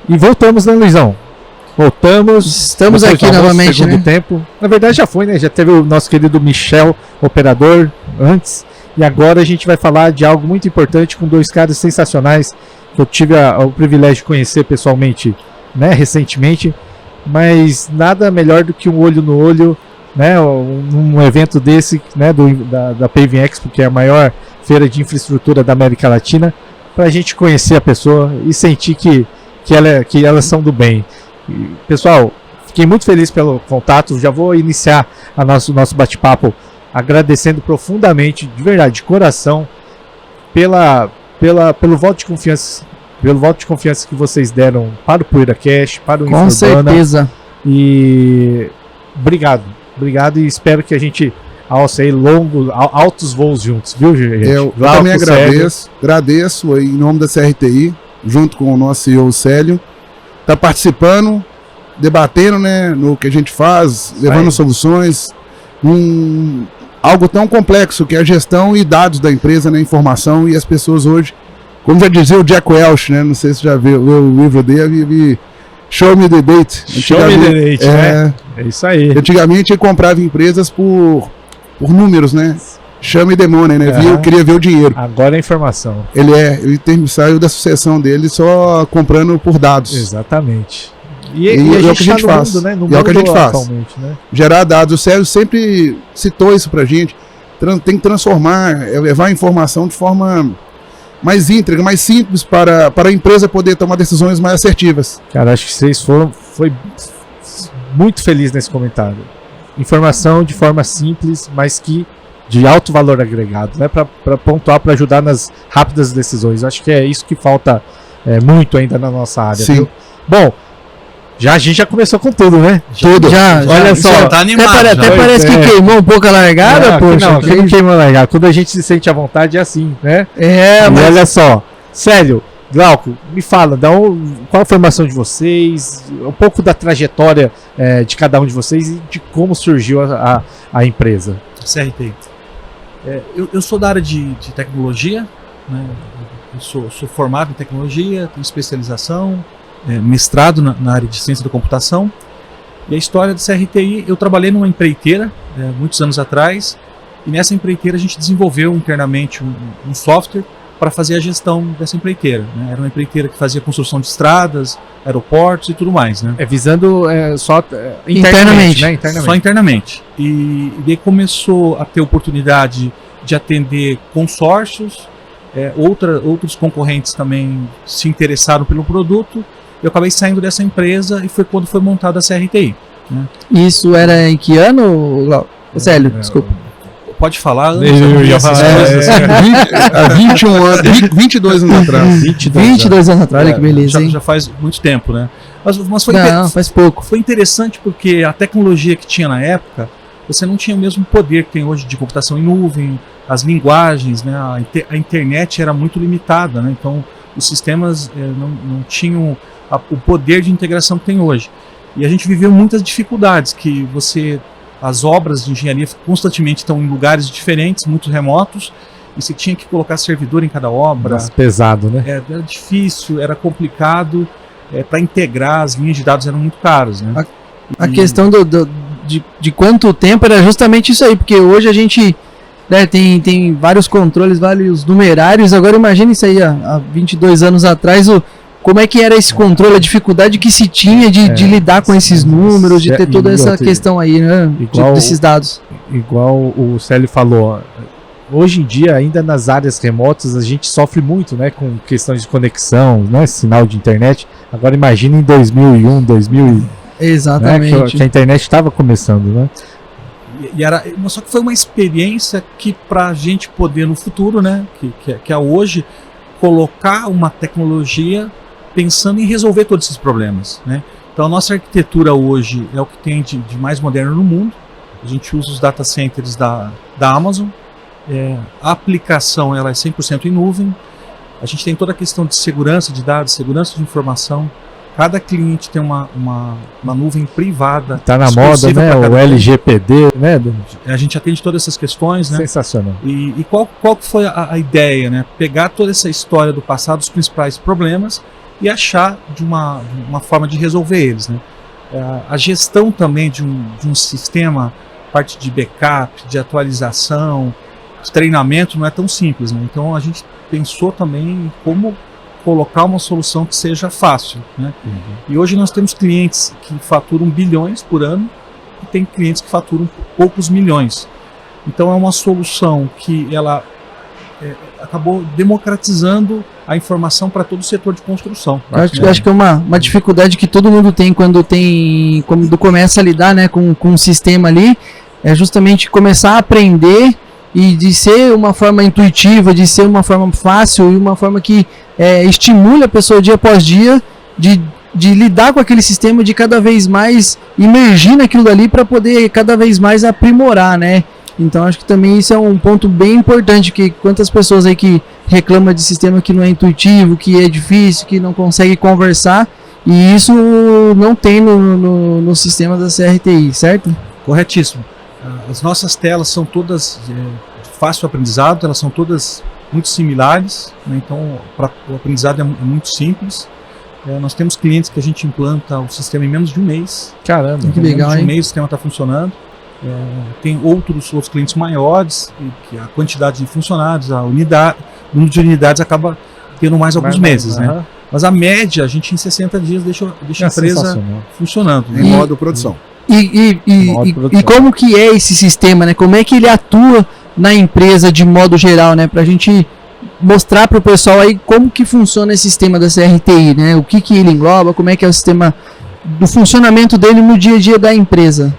E voltamos, né, Luizão? Voltamos. Estamos aqui novamente, segundo tempo. Na verdade já foi, né? Já teve o nosso querido Michel, operador, antes. E agora a gente vai falar de algo muito importante com dois caras sensacionais que eu tive o privilégio de conhecer pessoalmente, né, recentemente. Mas nada melhor do que um olho no olho, né, um evento desse, né, da Paving Expo, que é a maior feira de infraestrutura da América Latina, para a gente conhecer a pessoa e sentir que elas são do bem. E, pessoal, fiquei muito feliz pelo contato. Já vou iniciar nosso bate-papo agradecendo profundamente, de verdade, de coração, pelo voto de confiança. Pelo voto de confiança que vocês deram para o PoeiraCast, para o Com certeza. E obrigado e espero que a gente alce aí altos voos juntos, viu, gente? Eu também agradeço em nome da CRTI, junto com o nosso CEO Célio, tá participando, debatendo, né, no que a gente faz, levando soluções, algo tão complexo que é a gestão e dados da empresa, né, informação, e as pessoas hoje, como já dizia o Jack Welch, né, não sei se já viu o livro dele, Show Me the Date. Show Me the Date, né? É isso aí. Antigamente ele comprava empresas por números, né? Chame the money, né? Eu queria ver o dinheiro. Agora é informação. Ele saiu da sucessão dele só comprando por dados. Exatamente. E a é o que a gente faz. Mundo, né? É o que a gente faz. Né? Gerar dados. O Sérgio sempre citou isso pra gente. Tem que transformar, levar a informação de forma mais íntegra, mais simples para a empresa poder tomar decisões mais assertivas. Cara, acho que vocês foi muito feliz nesse comentário. Informação de forma simples, mas que de alto valor agregado, né? Para pontuar, para ajudar nas rápidas decisões. Acho que é isso que falta muito ainda na nossa área. Sim. Viu? Bom, a gente já começou com tudo, né? Tudo. Olha só. Tá animado, até parece que queimou um pouco a largada, poxa. Não, não queimou a largada. Quando a gente se sente à vontade é assim, né? Mas olha só. Sério, Glauco, me fala, qual a formação de vocês, um pouco da trajetória de cada um de vocês e de como surgiu a empresa. CRTI. Eu sou da área de tecnologia, né? Eu sou formado em tecnologia, tenho especialização, mestrado na área de ciência da computação. E a história do CRTI, eu trabalhei numa empreiteira muitos anos atrás, e nessa empreiteira a gente desenvolveu internamente um software para fazer a gestão dessa empreiteira, né? Era uma empreiteira que fazia construção de estradas, aeroportos e tudo mais, né? Visando só internamente, né? Só internamente. E daí começou a ter oportunidade de atender consórcios, outros concorrentes também se interessaram pelo produto. Eu acabei saindo dessa empresa e foi quando foi montada a CRTI, né? Isso era em que ano, Célio? Desculpa. Pode falar, eu ia falar. Há 21 anos, 22 anos atrás. 22 anos atrás, olha que beleza, hein? Já faz muito tempo, né? Mas faz pouco. Foi interessante porque a tecnologia que tinha na época, você não tinha o mesmo poder que tem hoje de computação em nuvem, as linguagens, né? A internet era muito limitada, né? Então os sistemas não tinham o poder de integração que tem hoje. E a gente viveu muitas dificuldades, que as obras de engenharia constantemente estão em lugares diferentes, muito remotos, e você tinha que colocar servidor em cada obra. Mas pesado, né? Era difícil, era complicado, para integrar, as linhas de dados eram muito caras, né? A questão de quanto tempo era justamente isso aí, porque hoje a gente tem vários controles, vários numerários. Agora imagine isso aí há 22 anos atrás, como é que era esse controle, a dificuldade que se tinha de lidar com esses números, de ter toda essa questão aí, né, desses dados. Igual o Célio falou, hoje em dia, ainda nas áreas remotas, a gente sofre muito, né, com questões de conexão, né, sinal de internet. Agora imagine em 2001, 2000, exatamente, né, que a internet estava começando, né? Só que foi uma experiência que, para a gente poder no futuro, né, que é hoje, colocar uma tecnologia pensando em resolver todos esses problemas, né? Então a nossa arquitetura hoje é o que tem de mais moderno no mundo. A gente usa os data centers da Amazon. A aplicação ela é 100% em nuvem. A gente tem toda a questão de segurança de dados, segurança de informação. Cada cliente tem uma nuvem privada. Está na moda, né? O LGPD, né? A gente atende todas essas questões, né? Sensacional. E qual que foi a ideia, né? Pegar toda essa história do passado, os principais problemas, e achar de uma forma de resolver eles, né? A gestão também de um sistema, parte de backup, de atualização, de treinamento, não é tão simples, né? Então a gente pensou também em como colocar uma solução que seja fácil, né? E hoje nós temos clientes que faturam bilhões por ano e tem clientes que faturam poucos milhões. Então é uma solução que ela acabou democratizando a informação para todo o setor de construção. Acho que é uma dificuldade que todo mundo tem quando começa a lidar, né, com um sistema ali, é justamente começar a aprender e de ser uma forma intuitiva, de ser uma forma fácil e uma forma que estimule a pessoa dia após dia de lidar com aquele sistema, de cada vez mais imergir naquilo dali para poder cada vez mais aprimorar, né? Então acho que também isso é um ponto bem importante, que quantas pessoas aí que reclamam de sistema que não é intuitivo, que é difícil, que não consegue conversar, e isso não tem no sistema da CRTI, certo? Corretíssimo. As nossas telas são todas de fácil aprendizado, elas são todas muito similares, né? Então o aprendizado é muito simples. Nós temos clientes que a gente implanta o sistema em menos de um mês. Caramba, que legal, em menos de um hein? mês o sistema está funcionando. Tem outros clientes maiores, que a quantidade de funcionários, o número de unidades acaba tendo mais alguns meses, né? Mas a média, a gente em 60 dias deixa a empresa funcionando. Em modo produção. E como que é esse sistema, né? Como é que ele atua na empresa de modo geral, né? Pra gente mostrar pro pessoal aí como que funciona esse sistema da CRTI, né? O que ele engloba, como é que é o sistema do funcionamento dele no dia a dia da empresa.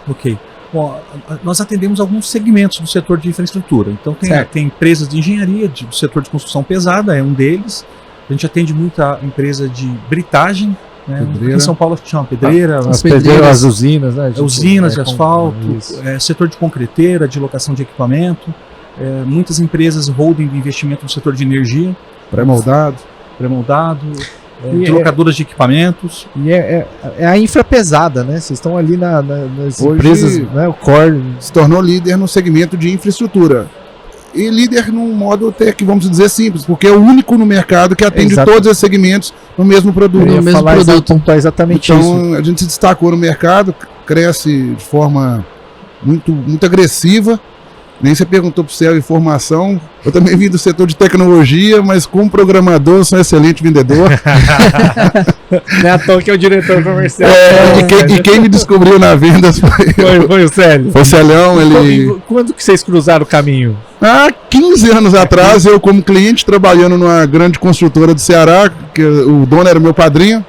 Ok. Bom, nós atendemos alguns segmentos do setor de infraestrutura. Então tem empresas de engenharia, do setor de construção pesada, é um deles. A gente atende muita empresa de britagem, né? Em São Paulo chama pedreira. As pedreiras, as usinas, né? Usinas de asfalto, setor de concreteira, de locação de equipamento. Muitas empresas holding de investimento no setor de energia. Pré-moldado. De locadoras de equipamentos. E é a infra pesada, né? Vocês estão ali nas Hoje, empresas, né? O core se tornou líder no segmento de infraestrutura. E líder num modo até que vamos dizer simples, porque é o único no mercado que atende todos os segmentos no mesmo produto. Eu ia falar exatamente isso. Então a gente se destacou no mercado, cresce de forma muito agressiva. Nem você perguntou para o Céu informação. Eu também vim do setor de tecnologia, mas como programador sou um excelente vendedor. Não é à toa que é o diretor comercial. E quem me descobriu na vendas foi o Célio. Foi o Celhão. Quando que vocês cruzaram o caminho? Há 15 anos atrás, eu como cliente, trabalhando numa grande construtora do Ceará, que o dono era meu padrinho,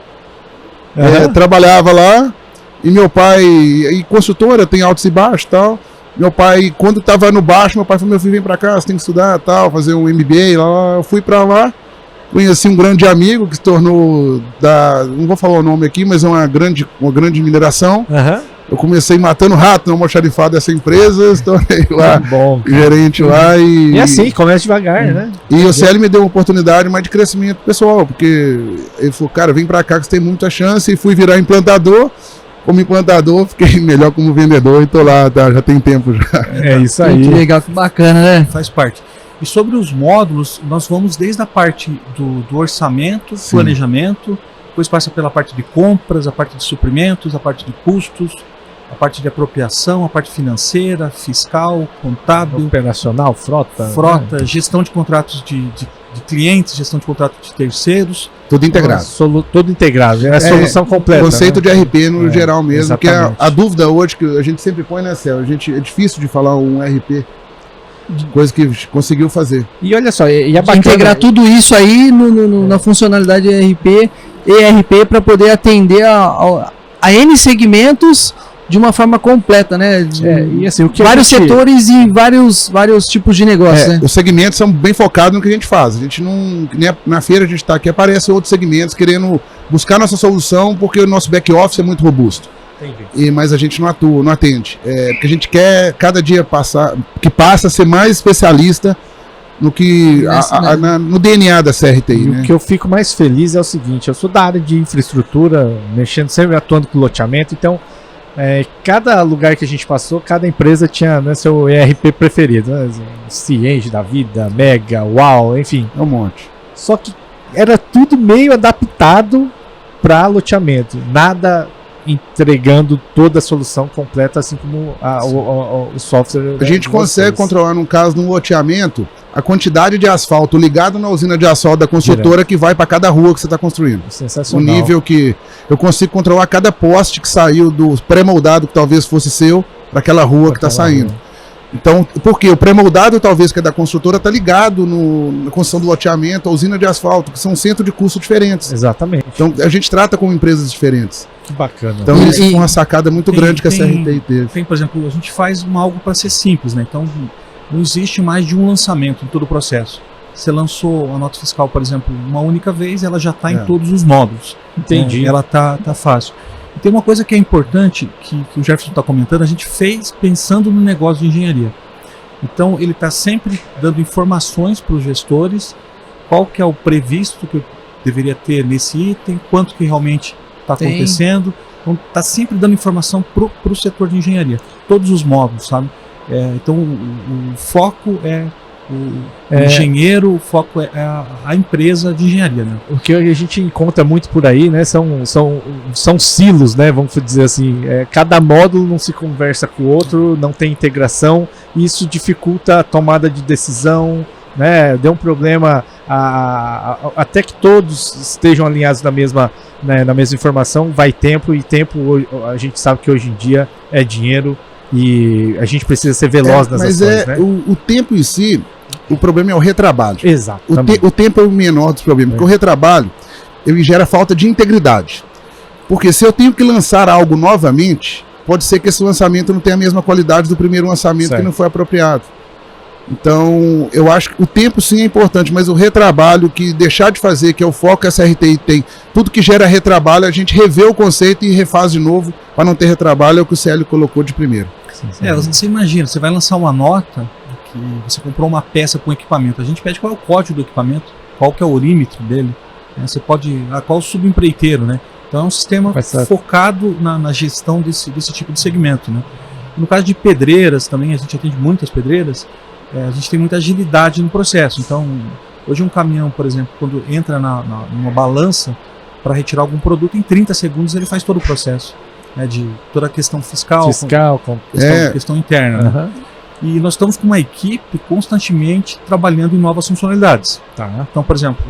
trabalhava lá, e meu pai, e construtora, tem altos e baixos e tal. Meu pai, quando estava no baixo, meu pai falou, meu filho, vem pra cá, você tem que estudar, tal, fazer um MBA, lá. Eu fui pra lá, conheci um grande amigo que se tornou, não vou falar o nome aqui, mas é uma grande mineração. Eu comecei matando rato no almoxarifado dessa empresa, estornei lá, gerente lá. E assim, começa devagar, né? E o Célio me deu uma oportunidade mais de crescimento pessoal, porque ele falou, cara, vem pra cá que você tem muita chance, e fui virar implantador. Como implantador, fiquei melhor como vendedor e tô lá, já tem tempo já. É isso aí. Que legal, que bacana, né? Faz parte. E sobre os módulos, nós vamos desde a parte do orçamento, planejamento, depois passa pela parte de compras, a parte de suprimentos, a parte de custos, a parte de apropriação, a parte financeira, fiscal, contábil, operacional, frota, gestão de contratos de clientes, gestão de contratos de terceiros. Tudo integrado. Tudo integrado, é a solução completa. Conceito de RP no geral mesmo, exatamente. Que é a dúvida hoje que a gente sempre põe, né, Céu? É difícil de falar um RP, coisa que conseguiu fazer. E olha só, e é bacana integrar tudo isso aí na funcionalidade ERP para poder atender a N segmentos de uma forma completa, né? E assim, vários setores e vários tipos de negócio, né? Os segmentos são bem focados no que a gente faz. A gente não. Na feira a gente está aqui, aparecem outros segmentos querendo buscar nossa solução, porque o nosso back-office é muito robusto. Mas a gente não atua, não atende. Porque a gente quer cada dia passa a ser mais especialista no que no DNA da CRTI. E né? O que eu fico mais feliz é o seguinte: eu sou da área de infraestrutura, sempre atuando com loteamento, então. Cada lugar que a gente passou, cada empresa tinha, né, seu ERP preferido, né? Cienge da vida, Mega, Uau, enfim. É um monte. Só que era tudo meio adaptado para loteamento, nada entregando toda a solução completa, assim como o software. A gente consegue controlar, no caso, no loteamento, a quantidade de asfalto ligado na usina de asfalto da construtora que vai para cada rua que você está construindo. Sensacional. O nível que eu consigo controlar cada poste que saiu do pré-moldado, que talvez fosse seu, para aquela rua que está saindo. Então, porque o pré-moldado, talvez, que é da construtora, está ligado na construção do loteamento, a usina de asfalto, que são centros de custo diferentes. Exatamente. Então, a gente trata como empresas diferentes. Que bacana. Então, isso foi uma sacada muito grande que a CRTI teve. Tem, por exemplo, a gente faz algo para ser simples, né? Então, não existe mais de um lançamento em todo o processo. Você lançou a nota fiscal, por exemplo, uma única vez, ela já está em todos os módulos. Entendi. Ela tá fácil. E tem uma coisa que é importante, que o Jefferson está comentando, a gente fez pensando no negócio de engenharia. Então, ele está sempre dando informações para os gestores, qual que é o previsto que eu deveria ter nesse item, quanto que realmente está acontecendo. Então, está sempre dando informação para o setor de engenharia, todos os módulos, sabe? Então, o foco é o engenheiro, o foco é a empresa de engenharia, né? O que a gente encontra muito por aí, né, são silos, né, vamos dizer assim. Cada módulo não se conversa com o outro, não tem integração, e isso dificulta a tomada de decisão, né? Deu um problema até que todos estejam alinhados na mesma informação, vai tempo, e tempo a gente sabe que hoje em dia é dinheiro, e a gente precisa ser veloz nas ações, né? O tempo em si, o problema é o retrabalho. Exato. O tempo é o menor dos problemas, porque o retrabalho ele gera falta de integridade. Porque se eu tenho que lançar algo novamente, pode ser que esse lançamento não tenha a mesma qualidade do primeiro lançamento, que não foi apropriado. Então, eu acho que o tempo sim é importante, mas o retrabalho, que deixar de fazer, que é o foco que a CRTI tem, tudo que gera retrabalho, a gente revê o conceito e refaz de novo, para não ter retrabalho, é o que o Célio colocou de primeiro. Você imagina, você vai lançar uma nota, que você comprou uma peça com equipamento, a gente pede qual é o código do equipamento, qual que é o orímetro dele, né? Você pode, qual o subempreiteiro, né? Então é um sistema focado na gestão desse tipo de segmento, né? No caso de pedreiras também, a gente atende muitas pedreiras, a gente tem muita agilidade no processo. Então, hoje um caminhão, por exemplo, quando entra numa balança para retirar algum produto, em 30 segundos ele faz todo o processo, né, de toda a questão fiscal, questão interna. Né? E nós estamos com uma equipe constantemente trabalhando em novas funcionalidades. Então, por exemplo,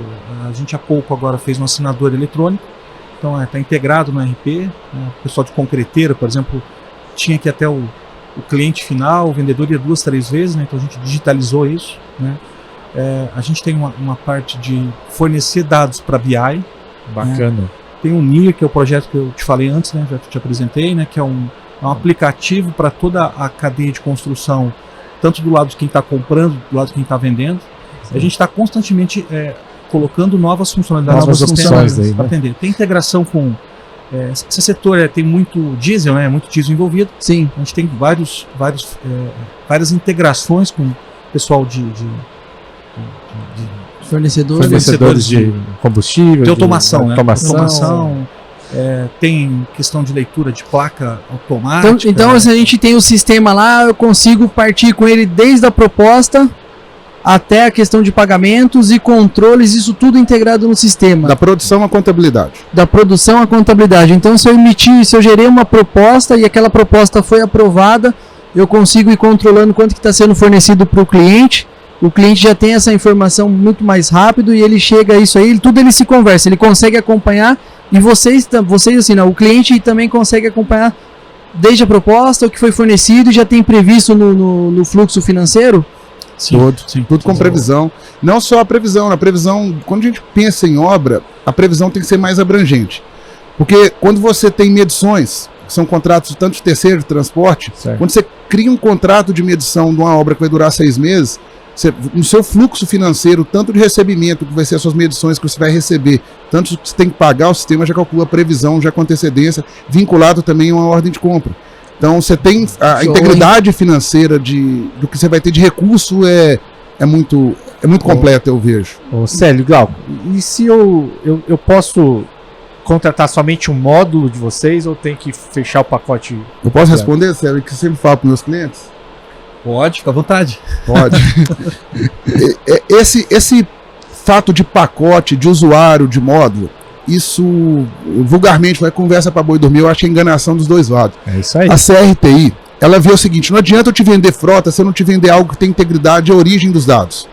a gente há pouco agora fez um assinador eletrônico, então está integrado no RP, né? O pessoal de concreteira, por exemplo, tinha que até o cliente final, o vendedor ia 2, 3 vezes, né? Então a gente digitalizou isso, né? A gente tem uma parte de fornecer dados para BI. Bacana. Né? Tem o NIR, que é o projeto que eu te falei antes, né? Já te apresentei, né? Que é um aplicativo para toda a cadeia de construção, tanto do lado de quem está comprando, do lado de quem está vendendo. Sim. A gente está constantemente colocando novas funcionalidades, novas opções para atender. Tem integração com... esse setor tem muito diesel, né? Muito diesel envolvido. Sim. A gente tem várias integrações com o pessoal de fornecedores de combustível, de automação, né? Automação. Tem questão de leitura de placa automática. Então, se a gente tem o sistema lá, eu consigo partir com ele desde a proposta até a questão de pagamentos e controles, isso tudo integrado no sistema. Da produção à contabilidade. Da produção à contabilidade. Então, se eu gerei uma proposta e aquela proposta foi aprovada, eu consigo ir controlando quanto que está sendo fornecido para o cliente já tem essa informação muito mais rápido e ele chega a isso aí, tudo ele se conversa, ele consegue acompanhar e vocês assim, não, o cliente também consegue acompanhar desde a proposta, o que foi fornecido e já tem previsto no fluxo financeiro? Sim, tudo com previsão. Não só a previsão, quando a gente pensa em obra, a previsão tem que ser mais abrangente. Porque quando você tem medições, que são contratos tanto de terceiro de transporte, quando você cria um contrato de medição de uma obra que vai durar 6 meses, no seu fluxo financeiro, tanto de recebimento, que vai ser as suas medições que você vai receber, tanto que você tem que pagar, o sistema já calcula a previsão, já com antecedência, vinculado também a uma ordem de compra. Então você tem a integridade financeira do que você vai ter de recurso é muito completa, eu vejo. Célio, Glauco, e se eu posso contratar somente um módulo de vocês ou tem que fechar o pacote? Eu posso responder, Célio, que eu sempre falo para meus clientes? Pode, fica à vontade. Pode. Esse fato de pacote, de usuário, de módulo, isso vulgarmente vai conversa para boi dormir, eu acho que é enganação dos dois lados. É isso aí. A CRTI, ela vê o seguinte, não adianta eu te vender frota se eu não te vender algo que tem integridade e origem dos dados.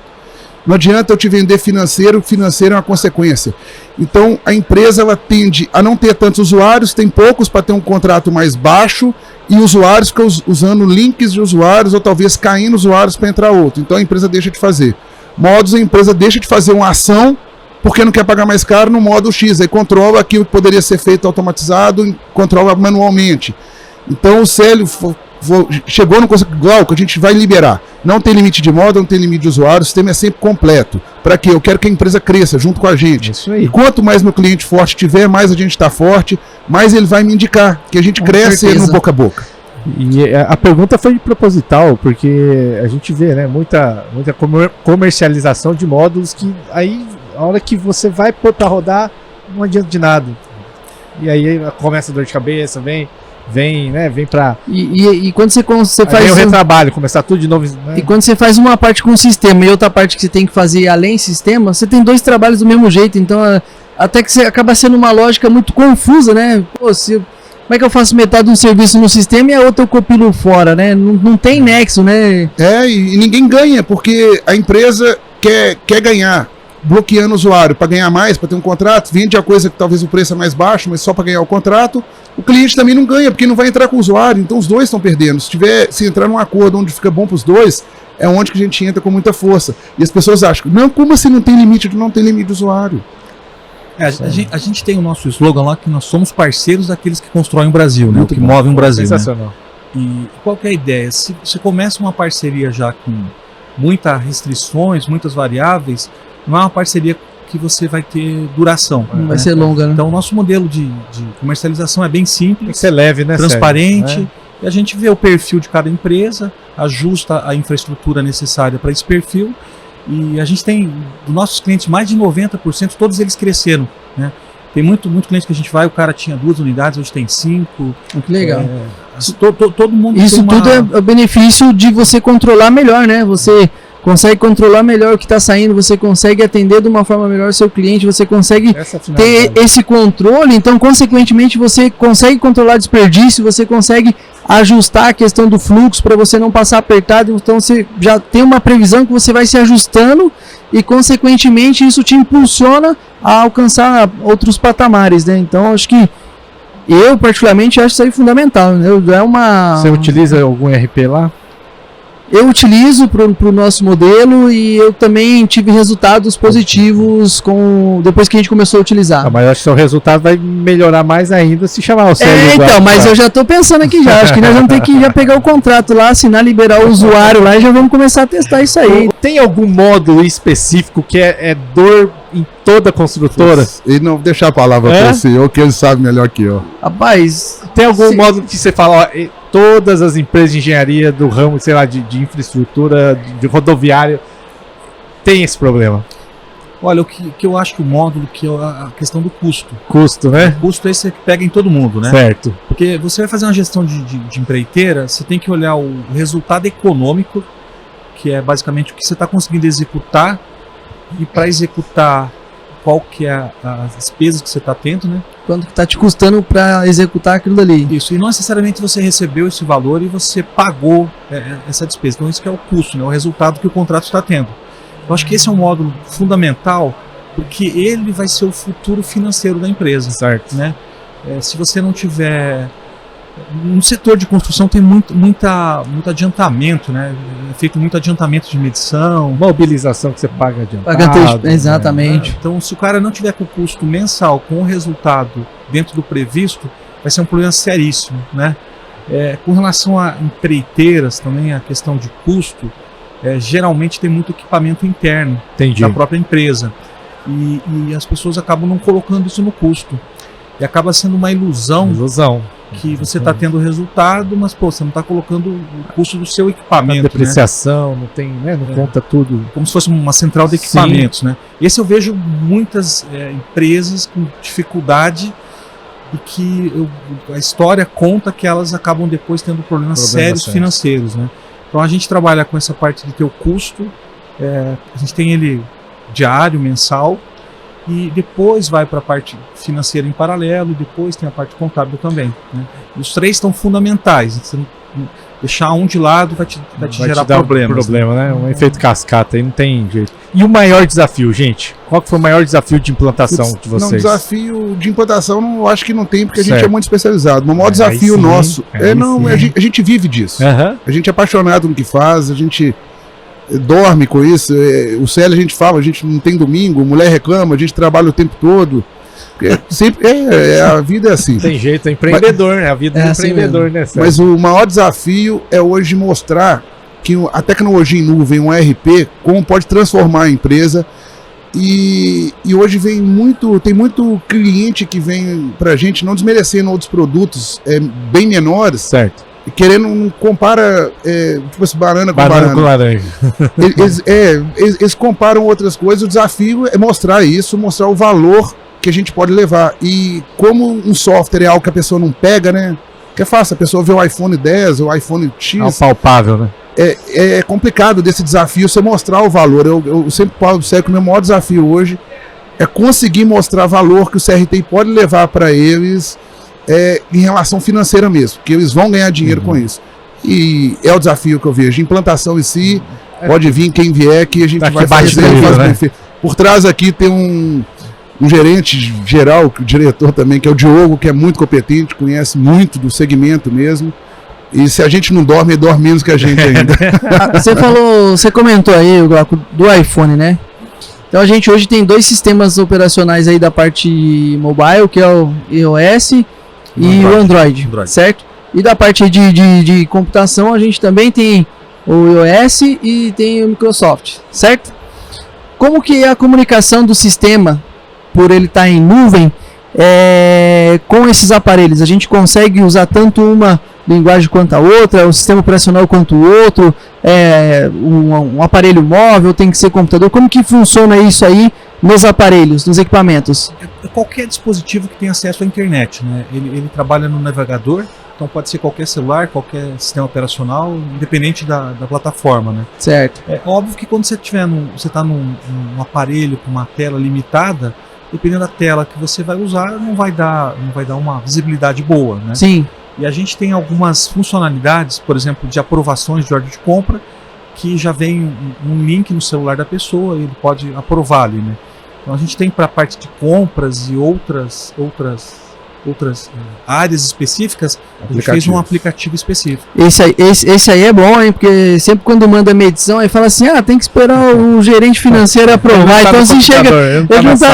Não adianta eu te vender financeiro, financeiro é uma consequência. Então, a empresa ela tende a não ter tantos usuários, tem poucos para ter um contrato mais baixo e usuários que usando links de usuários ou talvez caindo usuários para entrar outro. Então, a empresa deixa de fazer. Modos, a empresa deixa de fazer uma ação porque não quer pagar mais caro no modo X. Aí controla aquilo que poderia ser feito automatizado, controla manualmente. Então, o Célio chegou no conceito, Glauco, a gente vai liberar. Não tem limite de modo, não tem limite de usuário, o sistema é sempre completo. Para quê? Eu quero que a empresa cresça junto com a gente. Isso aí. E quanto mais meu cliente forte tiver, mais a gente está forte, mais ele vai me indicar, que a gente Com cresce certeza. no boca a boca. E a pergunta foi proposital, porque a gente vê, né, muita comercialização de módulos que aí, a hora que você vai pôr para rodar, não adianta de nada. E aí começa a dor de cabeça, vem pra... E quando você Aí faz vem o retrabalho, começar tudo de novo. Né? E quando você faz uma parte com o sistema e outra parte que você tem que fazer além sistema, você tem dois trabalhos do mesmo jeito. Então, até que você acaba sendo uma lógica muito confusa, né? Pô, como é que eu faço metade de um serviço no sistema e a outra eu compilo fora, né? Não tem nexo, né? E ninguém ganha, porque a empresa quer ganhar, bloqueando o usuário para ganhar mais, para ter um contrato, vende a coisa que talvez o preço é mais baixo, mas só para ganhar o contrato. O cliente também não ganha, porque não vai entrar com o usuário, então os dois estão perdendo. Se entrar num acordo onde fica bom para os dois, é onde que a gente entra com muita força. E as pessoas acham, não, como assim não tem limite? Não tem limite de usuário. A gente tem o nosso slogan lá que nós somos parceiros daqueles que constroem o Brasil, né? O Muito que bom. movem o Brasil. Né? Sensacional. E qual que é a ideia? Se você começa uma parceria já com muitas restrições, muitas variáveis, não é uma parceria que você vai ter duração. Não vai ser longa, né? Então o nosso modelo de comercialização é bem Tem que simples, ser leve, né? transparente, Sérgio? e a gente vê o perfil de cada empresa, ajusta a infraestrutura necessária para esse perfil, e a gente tem, dos nossos clientes, mais de 90%, todos eles cresceram, né? Tem muito cliente que a gente vai, o cara tinha 2 unidades, hoje tem 5. Que legal. Todo mundo Isso tem tudo é o benefício de você controlar melhor, né? Você consegue controlar melhor o que está saindo, você consegue atender de uma forma melhor o seu cliente, você consegue Essa é a ter finalidade. esse controle, então consequentemente você consegue controlar desperdício, você consegue ajustar a questão do fluxo para você não passar apertado, então você já tem uma previsão que você vai se ajustando e consequentemente isso te impulsiona a alcançar outros patamares, né? Então acho que eu particularmente acho isso aí fundamental, né? Você utiliza algum RP lá? Eu utilizo para o nosso modelo e eu também tive resultados positivos depois que a gente começou a utilizar. Mas eu acho que o resultado vai melhorar mais ainda se chamar o Célio. Então, mas eu já estou pensando aqui já. Acho que nós vamos ter que já pegar o contrato lá, assinar, liberar o usuário lá e já vamos começar a testar isso aí. Tem algum módulo específico que é dor em toda a construtora? E não deixar a palavra para o senhor, que ele sabe melhor que eu. Rapaz, Tem algum Sim. módulo que você fala, ó, todas as empresas de engenharia do ramo, sei lá, de infraestrutura, de rodoviário, tem esse problema? Olha, o que eu acho que o módulo, que é a questão do custo. Custo, né? O custo esse que pega em todo mundo, né? Certo. Porque você vai fazer uma gestão de empreiteira, você tem que olhar o resultado econômico, que é basicamente o que você está conseguindo executar, e para executar qual que é as despesas que você está tendo, né? quanto que tá te custando para executar aquilo dali? Isso, e não necessariamente você recebeu esse valor e você pagou essa despesa. Então isso que é o custo, né? O resultado que o contrato está tendo. Eu acho que esse é um módulo fundamental, porque ele vai ser o futuro financeiro da empresa. Certo. Né? Se você não tiver... No setor de construção tem muito adiantamento, né? É feito muito adiantamento de medição. Mobilização que você paga adiantado. Paga exatamente. Então, se o cara não tiver com o custo mensal, com o resultado dentro do previsto, vai ser um problema seríssimo, né? Com relação a empreiteiras também, a questão de custo, geralmente tem muito equipamento interno da própria empresa. E as pessoas acabam não colocando isso no custo. E acaba sendo uma ilusão. Que você está tendo resultado, mas você não está colocando o custo do seu equipamento. Depreciação, né? Não tem, né? Não conta tudo. Como se fosse uma central de equipamentos, né? Esse eu vejo muitas empresas com dificuldade e que a história conta que elas acabam depois tendo problemas sérios financeiros, né? Então a gente trabalha com essa parte de ter o custo, a gente tem ele diário, mensal, e depois vai para a parte financeira em paralelo, e depois tem a parte contábil também, né? Os três estão fundamentais. Você não deixar um de lado vai te gerar dar problemas. Problema, né? Um efeito cascata, aí não tem jeito. E o maior desafio, gente? Qual que foi o maior desafio de implantação de vocês? Não, desafio de implantação eu acho que não tem, porque a Certo. gente é muito especializado. O maior desafio sim, nosso a gente vive disso. Aham. A gente é apaixonado no que faz, a gente dorme com isso. O Célio a gente fala, a gente não tem domingo, mulher reclama, a gente trabalha o tempo todo. Sempre, a vida é assim. Não tem jeito, é empreendedor, né? A vida É do assim empreendedor, né? Sérgio? Mas o maior desafio é hoje mostrar que a tecnologia em nuvem, um ERP, como pode transformar a empresa. E hoje tem muito cliente que vem pra gente, não desmerecendo outros produtos bem menores, Certo. querendo compara tipo assim, banana com banana. Com laranja. Eles comparam outras coisas. O desafio é mostrar isso, mostrar o valor que a gente pode levar. E como um software é algo que a pessoa não pega, né? Que é fácil, a pessoa vê o iPhone 10 ou o iPhone X. É um palpável, né? É complicado desse desafio você mostrar o valor. Eu sempre falo que o meu maior desafio hoje é conseguir mostrar valor que o CRTI pode levar para eles em relação financeira mesmo, que eles vão ganhar dinheiro com isso. E é o desafio que eu vejo. Implantação em si, pode vir quem vier, que a gente vai fazer. né? Por trás aqui tem um gerente geral, o diretor também, que é o Diogo, que é muito competente, conhece muito do segmento mesmo. E se a gente não dorme, ele dorme menos que a gente ainda. Você comentou aí, Glauco, do iPhone, né? Então a gente hoje tem 2 sistemas operacionais aí da parte mobile, que é o iOS e o Android, certo? E da parte de computação a gente também tem o iOS e tem o Microsoft, certo? Como que é a comunicação do sistema, por ele estar em nuvem, com esses aparelhos? A gente consegue usar tanto uma linguagem quanto a outra, o sistema operacional quanto o outro, um aparelho móvel, tem que ser computador? Como que funciona isso aí nos aparelhos, nos equipamentos? Qualquer dispositivo que tenha acesso à internet, né? Ele trabalha no navegador, então pode ser qualquer celular, qualquer sistema operacional, independente da plataforma, né? Certo. É óbvio que quando você está num aparelho com uma tela limitada, dependendo da tela que você vai usar, não vai dar uma visibilidade boa, né? Sim. E a gente tem algumas funcionalidades, por exemplo, de aprovações de ordem de compra, que já vem um link no celular da pessoa e ele pode aprovar ali, né? Então a gente tem para a parte de compras e outras áreas específicas, a gente fez um aplicativo específico. Esse aí é bom, hein? Porque sempre quando manda medição, aí fala assim, tem que esperar o gerente financeiro aprovar. Então se chega,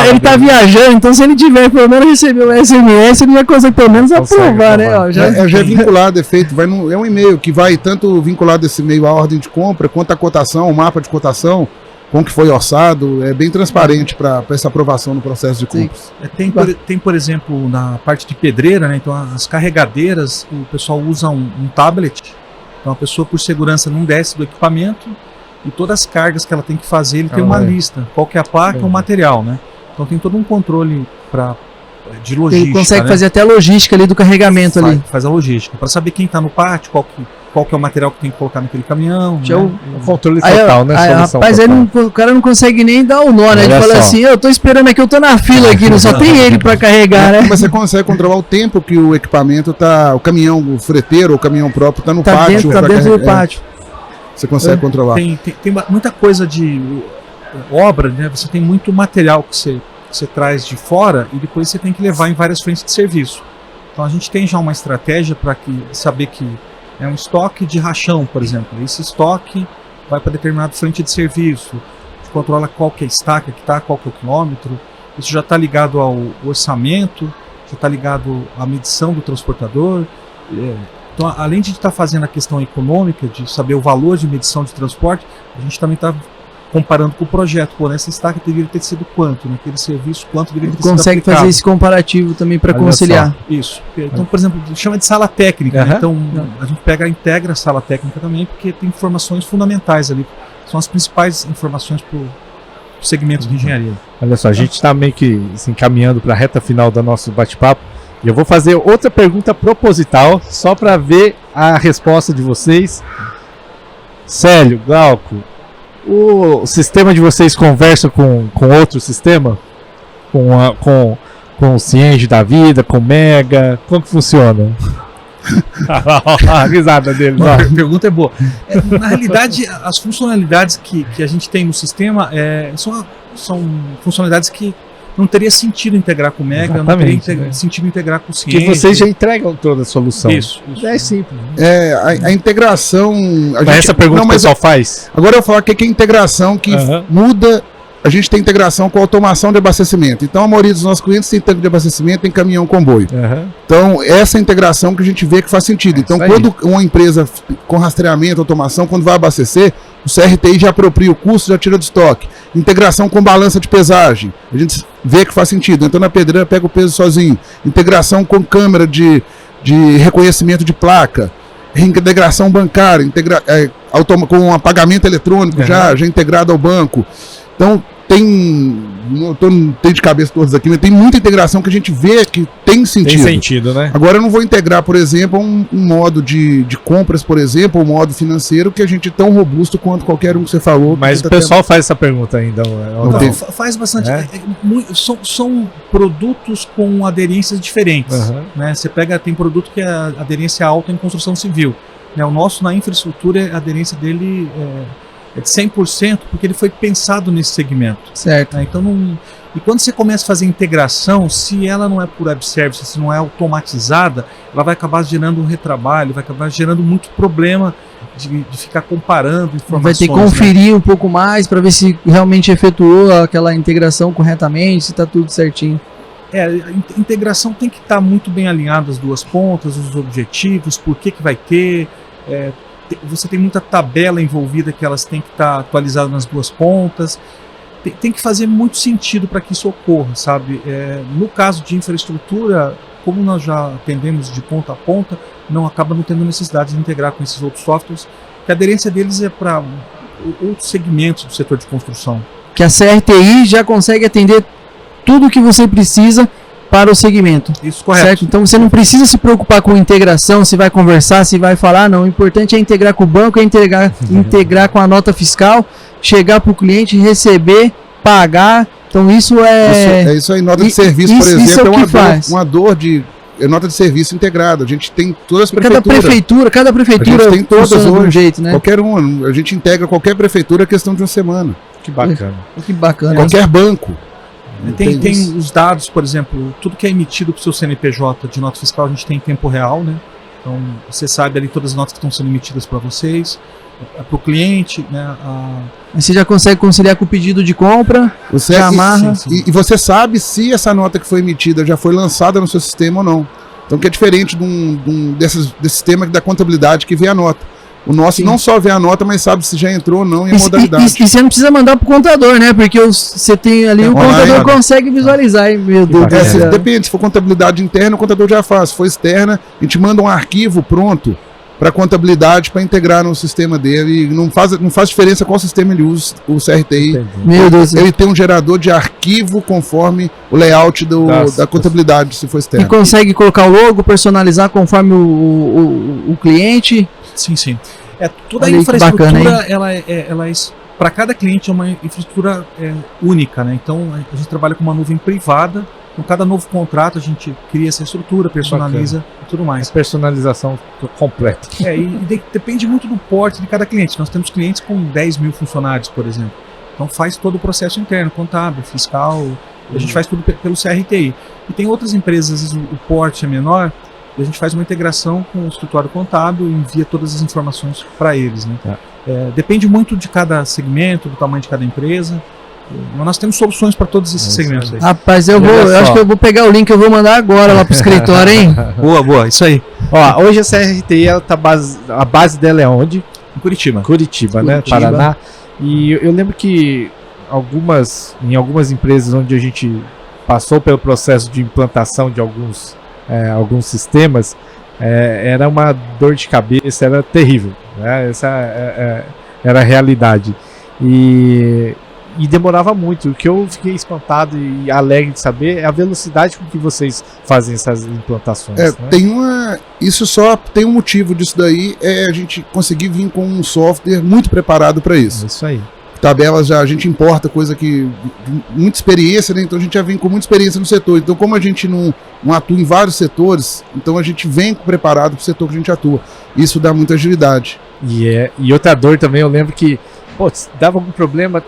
ele tá viajando, então se ele tiver pelo menos receber o SMS, ele já consegue pelo menos aprovar, né? Ó, já é vinculado, é um e-mail que vai tanto vinculado esse e-mail à ordem de compra, quanto à cotação, o mapa de cotação, como que foi orçado, é bem transparente para essa aprovação no processo de compras. Tem, por exemplo, na parte de pedreira, né, então as carregadeiras, o pessoal usa um tablet, então a pessoa por segurança não desce do equipamento e todas as cargas que ela tem que fazer, ele tem uma lista, qual que é a placa, o material, né? Então tem todo um controle de logística. Ele consegue fazer até a logística ali do carregamento ali. Faz a logística, para saber quem está no pátio, qual que é o material que tem que colocar naquele caminhão. Já né? o controle total, né? Rapaz, o cara não consegue nem dar o nó, né? Ele fala assim, eu tô esperando aqui, eu tô na fila aqui, só tem ele para carregar, né? Mas você consegue controlar o tempo que o equipamento tá, o caminhão, o freteiro, o caminhão próprio tá no pátio. Tá dentro do pátio. Você consegue controlar. Tem muita coisa de obra, né? Você tem muito material que você traz de fora e depois você tem que levar em várias frentes de serviço. Então a gente tem já uma estratégia para saber que é um estoque de rachão, por exemplo. Esse estoque vai para determinada frente de serviço. A gente controla qual que é a estaca que está, qual que é o quilômetro. Isso já está ligado ao orçamento, já está ligado à medição do transportador. Então, além de estar fazendo a questão econômica, de saber o valor de medição de transporte, a gente também está comparando com o projeto. Pô, nessa estaca deveria ter sido quanto? Naquele serviço, quanto deveria ter sido aplicado? Consegue fazer esse comparativo também para conciliar. Isso. Então, por exemplo, chama de sala técnica. Né? Então, a gente integra a sala técnica também, porque tem informações fundamentais ali. São as principais informações para o segmento de engenharia. Olha só, a gente está meio que se encaminhando para a reta final do nosso bate-papo. E eu vou fazer outra pergunta proposital, só para ver a resposta de vocês. Célio, Glauco, O sistema de vocês conversa com outro sistema? Com o Cienge da vida, com o Mega? Como que funciona? A risada dele. A pergunta é boa. Na realidade, as funcionalidades que a gente tem no sistema são funcionalidades que não teria sentido integrar com o Mega, Exatamente, não teria sentido integrar com o Cienge. Porque vocês já entregam toda a solução. Isso. É simples. A integração... Essa pergunta o pessoal faz. Agora eu vou falar o que é integração que muda. A gente tem integração com automação de abastecimento. Então a maioria dos nossos clientes tem tanque de abastecimento, tem caminhão comboio. Então essa integração que a gente vê que faz sentido. Então quando uma empresa com rastreamento, automação, quando vai abastecer, o CRTI já apropria o custo, já tira do estoque. Integração com balança de pesagem. A gente vê que faz sentido. Então na pedreira pega o peso sozinho. Integração com câmera de reconhecimento de placa. Integração bancária, com apagamento eletrônico já integrado ao banco. Então, não tem de cabeça todos aqui, mas tem muita integração que a gente vê que tem sentido. Tem sentido, né? Agora, eu não vou integrar, por exemplo, um modo de compras, por exemplo, ou um modo financeiro que a gente é tão robusto quanto qualquer um que você falou. Mas o pessoal faz essa pergunta ainda. Não, faz bastante. São produtos com aderências diferentes. Né? Você tem produto que a aderência é alta em construção civil. Né? O nosso, na infraestrutura, a aderência dele é de 100%, porque ele foi pensado nesse segmento. Certo. Né? Então, e quando você começa a fazer integração, se ela não é por web service, se não é automatizada, ela vai acabar gerando um retrabalho, vai acabar gerando muito problema de ficar comparando informações. Vai ter que conferir um pouco mais para ver se realmente efetuou aquela integração corretamente, se está tudo certinho. A integração tem que estar muito bem alinhada as duas pontas, os objetivos, por que vai ter. Você tem muita tabela envolvida que elas têm que estar atualizadas nas duas pontas. Tem que fazer muito sentido para que isso ocorra, sabe? No caso de infraestrutura, como nós já atendemos de ponta a ponta, acaba não tendo necessidade de integrar com esses outros softwares, que a aderência deles é para outros segmentos do setor de construção. Que a CRTI já consegue atender tudo o que você precisa para o segmento. Isso, correto. Certo? Então você não precisa se preocupar com integração, se vai conversar, se vai falar, não. O importante é integrar com o banco, é integrar com a nota fiscal, chegar para o cliente, receber, pagar. Então isso é... Isso aí, nota de serviço, por exemplo, é uma dor de... nota de serviço integrada. A gente tem todas as prefeituras. Cada prefeitura a gente tem todas hoje, de um jeito, né? Qualquer uma. A gente integra qualquer prefeitura, é questão de uma semana. Que bacana. Que bacana. Qualquer banco. Tem os dados, por exemplo, tudo que é emitido para o seu CNPJ de nota fiscal, a gente tem em tempo real, né? Então, você sabe ali todas as notas que estão sendo emitidas para vocês, para o cliente, né? Você já consegue conciliar com o pedido de compra, você já amarra. E você sabe se essa nota que foi emitida já foi lançada no seu sistema ou não. Então, que é diferente desse sistema da contabilidade que vê a nota. O nosso não só vê a nota, mas sabe se já entrou ou não em modalidade. E você não precisa mandar pro contador, né? Porque você tem ali, o contador consegue visualizar, hein? Meu Deus do céu. Depende, se for contabilidade interna, o contador já faz. Se for externa, a gente manda um arquivo pronto para contabilidade para integrar no sistema dele. E não faz diferença qual sistema ele usa, o CRTI. Entendi. Meu Deus. Ele tem um gerador de arquivo conforme o layout da contabilidade, se for externo. E consegue colocar o logo, personalizar conforme o cliente. Sim. Toda a infraestrutura, ela para cada cliente é uma infraestrutura única, né? Então a gente trabalha com uma nuvem privada. Com cada novo contrato a gente cria essa estrutura, personaliza e tudo mais. Personalização completa. Depende muito do porte de cada cliente. Nós temos clientes com 10 mil funcionários, por exemplo. Então faz todo o processo interno, contábil, fiscal. A gente faz tudo pelo CRTI. E tem outras empresas, às vezes o porte é menor. E a gente faz uma integração com o escritório contábil e envia todas as informações para eles. Né? Depende muito de cada segmento, do tamanho de cada empresa. Mas nós temos soluções para todos esses segmentos aí. Rapaz, eu acho que eu vou pegar o link que eu vou mandar agora lá pro escritório, hein? Boa, isso aí. Ó, hoje a CRTI, a base dela é onde? Em Curitiba. Curitiba, né? Paraná. E eu lembro que em algumas empresas onde a gente passou pelo processo de implantação de alguns sistemas, era uma dor de cabeça, era terrível, né? Essa era a realidade. E demorava muito. O que eu fiquei espantado e alegre de saber é a velocidade com que vocês fazem essas implantações. Né? Isso só tem um motivo disso daí, é a gente conseguir vir com um software muito preparado para isso. Isso aí. tabelas já a gente importa coisa que muita experiência, né? Então a gente já vem com muita experiência no setor. Então como a gente não atua em vários setores, então a gente vem preparado para o setor que a gente atua. Isso dá muita agilidade. E outra dor também, eu lembro que dava algum problema,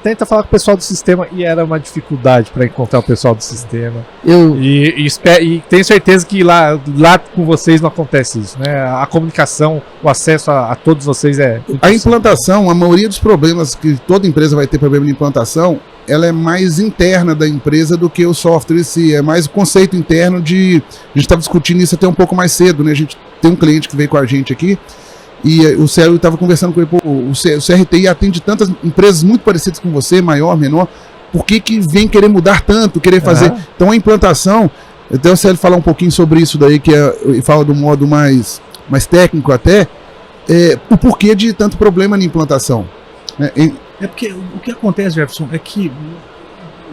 tenta falar com o pessoal do sistema, e era uma dificuldade para encontrar o pessoal do sistema. E tenho certeza que lá com vocês não acontece isso, né? A comunicação, o acesso a todos vocês A implantação, a maioria dos problemas que toda empresa vai ter problema de implantação, ela é mais interna da empresa do que o software em si, é mais o conceito interno de... A gente estava discutindo isso até um pouco mais cedo, né? A gente tem um cliente que veio com a gente aqui, e o Célio estava conversando com ele, o CRTI atende tantas empresas muito parecidas com você, maior, menor, por que vem querer mudar tanto, querer fazer? Então a implantação, até o Célio falar um pouquinho sobre isso daí, e fala do modo mais técnico até, o porquê de tanto problema na implantação. É porque o que acontece, Jefferson, é que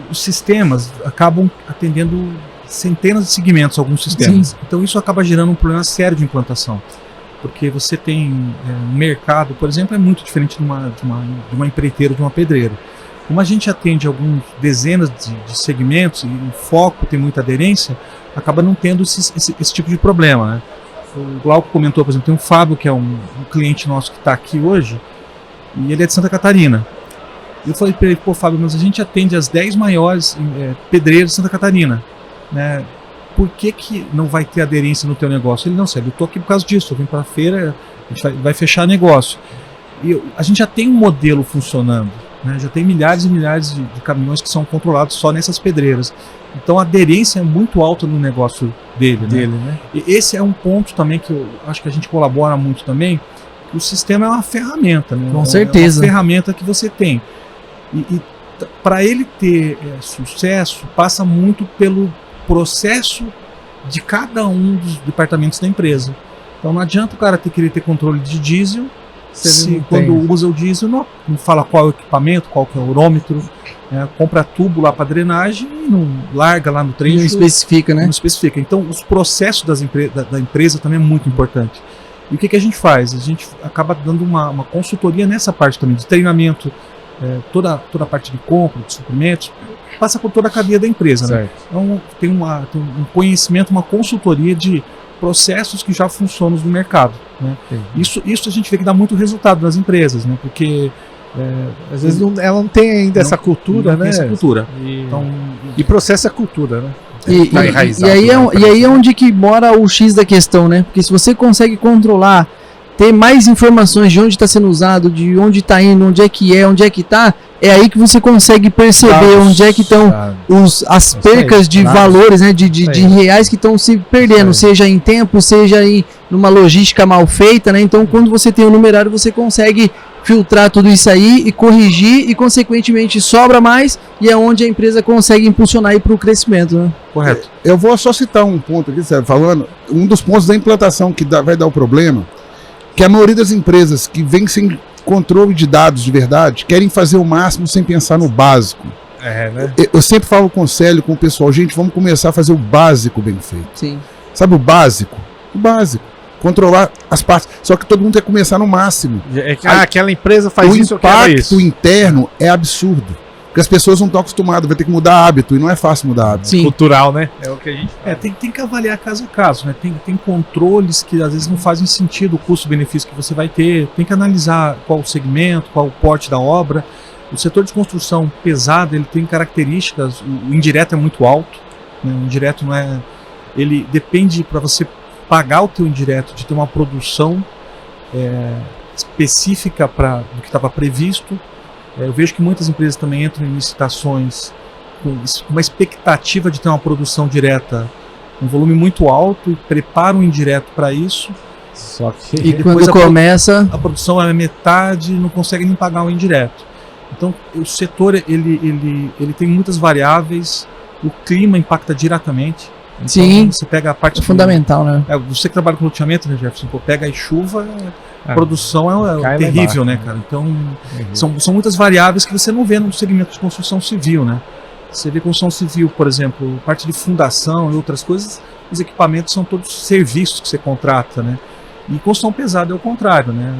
os sistemas acabam atendendo centenas de segmentos, alguns sistemas. Sim. Então isso acaba gerando um problema sério de implantação. Porque você tem um mercado, por exemplo, é muito diferente de uma empreiteira, de uma pedreira. Como a gente atende algumas dezenas de segmentos e o foco tem muita aderência, acaba não tendo esse tipo de problema, né? O Glauco comentou, por exemplo, tem o Fábio, que é um cliente nosso que está aqui hoje, e ele é de Santa Catarina. Eu falei para ele, Fábio, mas a gente atende as 10 maiores pedreiras de Santa Catarina, né? Por que não vai ter aderência no teu negócio? Ele, não, Sérgio, eu estou aqui por causa disso, eu vim para a feira, a gente vai fechar negócio. E a gente já tem um modelo funcionando, né? Já tem milhares e milhares de caminhões que são controlados só nessas pedreiras. Então a aderência é muito alta no negócio dele, né? E esse é um ponto também que eu acho que a gente colabora muito também, que o sistema é uma ferramenta, né? Com certeza. É uma ferramenta que você tem. E para ele ter sucesso, passa muito pelo processo de cada um dos departamentos da empresa. Então não adianta o cara querer ter controle de diesel se quando usa o diesel não fala qual é o equipamento, qual que é o urômetro, compra tubo lá para drenagem e não larga lá no trecho. Não especifica, né? Não especifica. Então os processos da empresa também é muito importante. E o que a gente faz? A gente acaba dando uma consultoria nessa parte também, de treinamento, toda a parte de compra, de suprimentos, passa por toda a cadeia da empresa, né? Então tem um conhecimento, uma consultoria de processos que já funcionam no mercado, né? Isso a gente vê que dá muito resultado nas empresas, né? Porque às vezes ela não tem ainda essa cultura, né? Essa cultura. E processo é cultura, né? E aí é onde que mora o X da questão, né? Porque se você consegue controlar, ter mais informações de onde está sendo usado, de onde está indo, onde é que está, é aí que você consegue perceber onde é que estão as percas de valores, né, de reais que estão se perdendo, seja em tempo, seja numa logística mal feita, né? Então quando você tem o numerário, você consegue filtrar tudo isso aí e corrigir, e consequentemente sobra mais, e é onde a empresa consegue impulsionar para o crescimento, né? Correto. Eu vou só citar um ponto aqui, Sérgio, falando, um dos pontos da implantação que vai dar o problema, que a maioria das empresas que vem sem controle de dados de verdade querem fazer o máximo sem pensar no básico. Né? Eu sempre falo com o Célio, com o pessoal, gente, vamos começar a fazer o básico bem feito. Sim. Sabe o básico? O básico. Controlar as partes. Só que todo mundo quer começar no máximo. Aquela empresa faz isso, eu quero isso. O impacto interno é absurdo. Porque as pessoas não estão acostumadas, vai ter que mudar hábito, e não é fácil mudar hábito. Sim. Cultural, né? É o que a gente faz. Tem que avaliar caso a caso, né? Tem controles que às vezes não fazem sentido, o custo-benefício que você vai ter, tem que analisar qual o segmento, qual o porte da obra. O setor de construção pesada, ele tem características, o indireto é muito alto, né? O indireto não é... Ele depende, para você pagar o teu indireto, de ter uma produção específica do que estava previsto. Eu vejo que muitas empresas também entram em licitações com uma expectativa de ter uma produção direta, um volume muito alto, e preparam o indireto para isso. Só que e quando começa a produção é metade, não consegue nem pagar o indireto. Então o setor ele tem muitas variáveis, o clima impacta diretamente. Então, sim, você pega a parte fundamental, né? Você que trabalha com loteamento, né, Jefferson? Pega aí chuva, a produção é terrível, né, cara? Então, são muitas variáveis que você não vê no segmento de construção civil, né? Você vê construção civil, por exemplo, parte de fundação e outras coisas, os equipamentos são todos serviços que você contrata, né? E construção pesada é o contrário, né?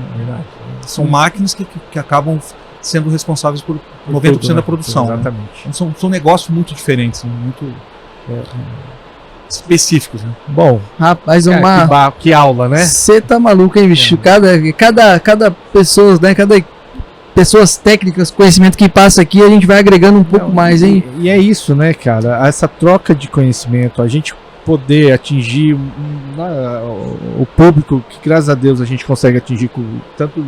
São máquinas que acabam sendo responsáveis por 90% da produção. Né? Exatamente. Então, são negócios muito diferentes, muito específicos. Né? Bom, Rapaz, que aula, né? Você tá maluco, hein, bicho? Cada pessoa, né? Cada pessoas técnicas, conhecimento que passa aqui, a gente vai agregando um pouco mais, hein? E é isso, né, cara? Essa troca de conhecimento, a gente poder atingir o público que, graças a Deus, a gente consegue atingir tanto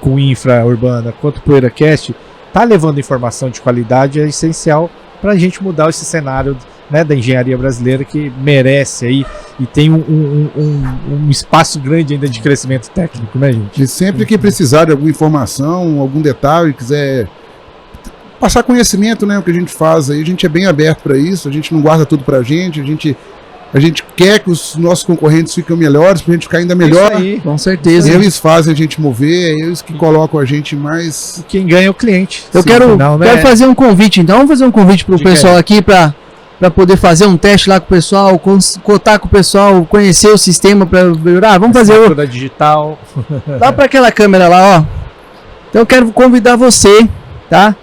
com infra urbana quanto PoeiraCast, tá levando informação de qualidade, é essencial para a gente mudar esse cenário, né, da engenharia brasileira, que merece aí e tem um espaço grande ainda de crescimento técnico, né, gente? E sempre que precisar de alguma informação, algum detalhe, quiser passar conhecimento, né, o que a gente faz aí, a gente é bem aberto para isso, a gente não guarda tudo pra gente, a gente quer que os nossos concorrentes fiquem melhores, pra gente ficar ainda melhor. Isso aí. Com certeza. Eles fazem a gente mover, eles que colocam a gente mais... Quem ganha é o cliente. Eu quero fazer um convite, então. Vamos fazer um convite pro pessoal aqui para poder fazer um teste lá com o pessoal, contar com o pessoal, conhecer o sistema para melhorar. Vamos fazer o digital. Dá para aquela câmera lá, ó. Então eu quero convidar você, tá?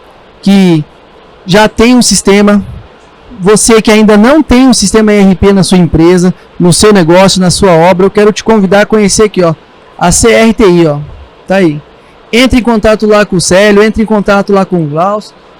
Que já tem um sistema. Você que ainda não tem um sistema ERP na sua empresa, no seu negócio, na sua obra, eu quero te convidar a conhecer aqui, ó, a CRTI, ó, tá aí. Entre em contato lá com o Célio, entre em contato lá com o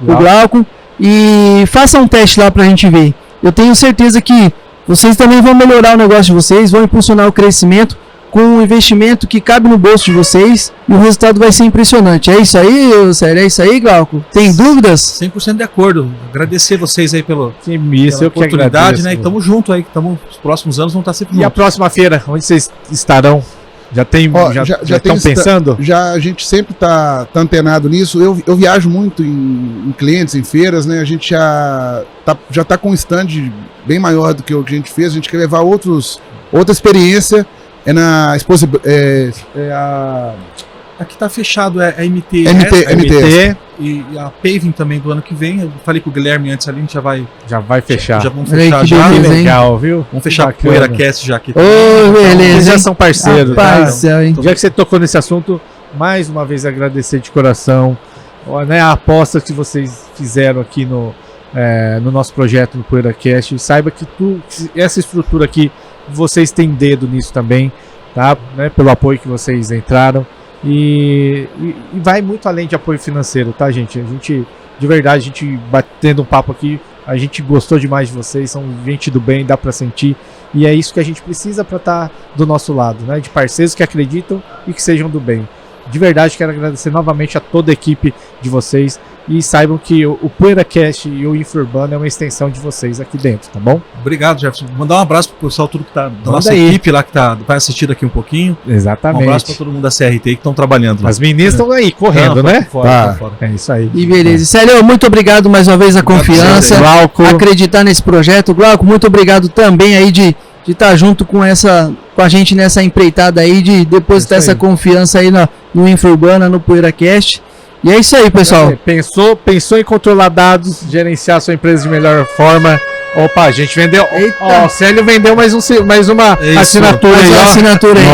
Glauco, e faça um teste lá pra gente ver. Eu tenho certeza que vocês também vão melhorar o negócio de vocês, vão impulsionar o crescimento com um investimento que cabe no bolso de vocês e o resultado vai ser impressionante. É isso aí, Célio? É isso aí, Glauco? Tem dúvidas? 100% de acordo. Agradecer vocês aí pela oportunidade, né? E tamo junto aí, os próximos anos vão estar sempre juntos. E a próxima feira, onde vocês estarão? Já estão pensando? A gente sempre tá antenado nisso. Eu viajo muito em clientes, em feiras, né? A gente já tá com um stand bem maior do que o que a gente fez. A gente quer levar outra experiência. É na exposição. Aqui tá fechado, é a MT. MT. E a Paving também do ano que vem. Eu falei com o Guilherme antes ali, a gente já vai fechar. Já vamos fechar já. Beleza, legal, viu? Vamos fechar a PoeiraCast já aqui. Beleza. Vocês já são parceiros. Rapaz, tá? Já que você tocou nesse assunto, mais uma vez agradecer de coração, né, a aposta que vocês fizeram aqui no nosso projeto no PoeiraCast. E saiba que essa estrutura aqui, vocês têm dedo nisso também, tá? Né, pelo apoio que vocês entraram. E vai muito além de apoio financeiro, tá, gente? De verdade, a gente batendo um papo aqui, a gente gostou demais de vocês, são gente do bem, dá pra sentir, e é isso que a gente precisa pra estar do nosso lado, né? De parceiros que acreditam e que sejam do bem. De verdade, quero agradecer novamente a toda a equipe de vocês e saibam que o PoeiraCast e o Infra Urbana é uma extensão de vocês aqui dentro, tá bom? Obrigado, Jefferson. Mandar um abraço pro pessoal tudo que tá da nossa equipe lá que vai assistir daqui um pouquinho. Exatamente. Um abraço pra todo mundo da CRT que estão trabalhando lá. As meninas estão aí, correndo, né? Fora. É isso aí. E beleza. Célio, muito obrigado mais uma vez a confiança, Glauco, acreditar nesse projeto. Glauco, muito obrigado também aí de estar junto com a gente nessa empreitada aí, de depositar essa confiança aí no Infra Urbana, no PoeiraCast. E é isso aí, pessoal. Pensou em controlar dados, gerenciar sua empresa de melhor forma. Opa, a gente vendeu. Ó, o Célio vendeu mais uma assinatura aí. Uma assinatura aí.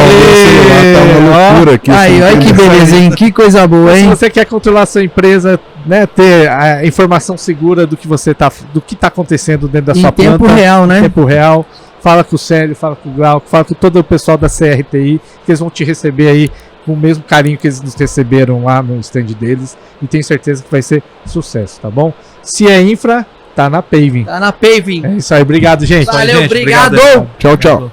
Tá uma loucura aqui. Aí, olha que beleza, hein? Que coisa boa, hein? Se você quer controlar a sua empresa, né, ter a informação segura do que tá acontecendo dentro da sua planta. Em tempo real, né? Em tempo real. Fala com o Célio, fala com o Glauco, fala com todo o pessoal da CRTI, que eles vão te receber aí com o mesmo carinho que eles nos receberam lá no stand deles, e tenho certeza que vai ser sucesso, tá bom? Se é infra, tá na Paving. Tá na Paving. É isso aí, obrigado, gente. Valeu, gente, obrigado. Tchau, tchau.